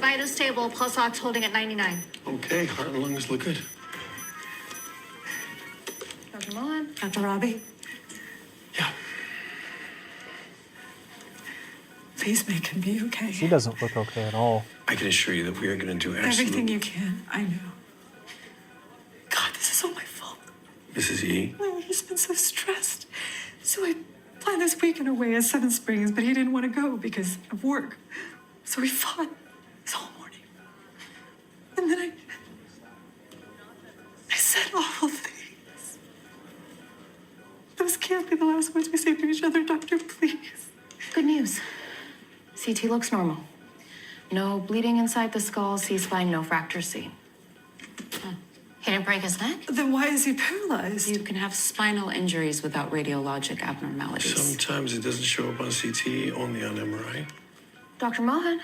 Vita stable, pulse ox holding at 99. Okay, heart and lungs look good. Dr. Mohan? Dr. Robbie, Yeah. please make him be okay. She doesn't look okay at all. I can assure you that we are going to do Everything you can, I know. God, this is all my fault. Mrs. E. Oh, he's been so stressed. So I planned this weekend away at Seven Springs, but he didn't want to go because of work. So we fought this whole morning. And then I said awful things. Those can't be the last words we say to each other, Doctor, please. Good news. CT looks normal. No bleeding inside the skull, C-spine, no fracture seen. He didn't break his neck? Then why is he paralyzed? You can have spinal injuries without radiologic abnormalities. Sometimes it doesn't show up on CT, only on MRI. Dr. Mohan?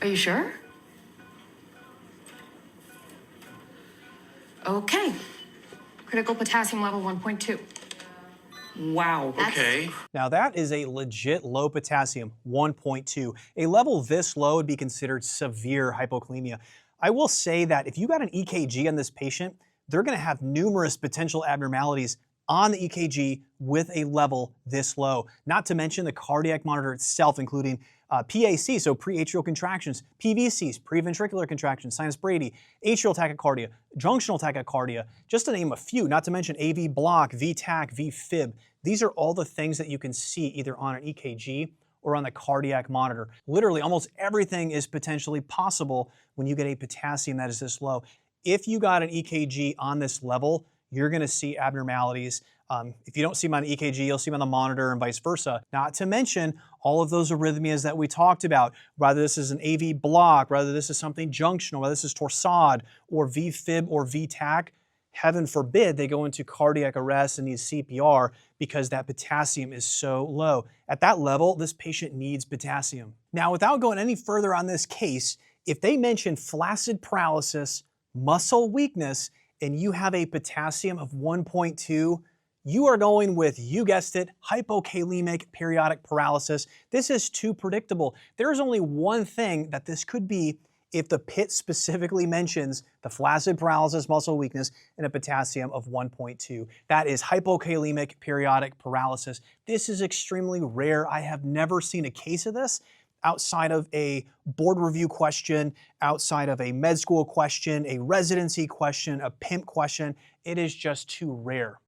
Are you sure? Okay. Critical potassium level 1.2. Wow. Okay. Now that is a legit low potassium, 1.2. A level this low would be considered severe hypokalemia. I will say that if you got an EKG on this patient, they're going to have numerous potential abnormalities on the EKG with a level this low. Not to mention the cardiac monitor itself, including PAC, so preatrial contractions, PVCs, preventricular contractions, sinus brady, atrial tachycardia, junctional tachycardia, just to name a few, not to mention AV block, VTach, VFib. These are all the things that you can see either on an EKG or on the cardiac monitor. Literally, almost everything is potentially possible when you get a potassium that is this low. If you got an EKG on this level, you're going to see abnormalities. If you don't see them on the EKG, you'll see them on the monitor and vice versa. Not to mention all of those arrhythmias that we talked about, whether this is an AV block, whether this is something junctional, whether this is torsade or VFib or VTach. Heaven forbid they go into cardiac arrest and need CPR because that potassium is so low. At that level, this patient needs potassium. Now, without going any further on this case, if they mention flaccid paralysis, muscle weakness, and you have a potassium of 1.2, you are going with, you guessed it, hypokalemic periodic paralysis. This is too predictable. There is only one thing that this could be if the Pitt specifically mentions the flaccid paralysis, muscle weakness, and a potassium of 1.2. That is hypokalemic periodic paralysis. This is extremely rare. I have never seen a case of this outside of a board review question, outside of a med school question, a residency question, a PIMP question. It is just too rare.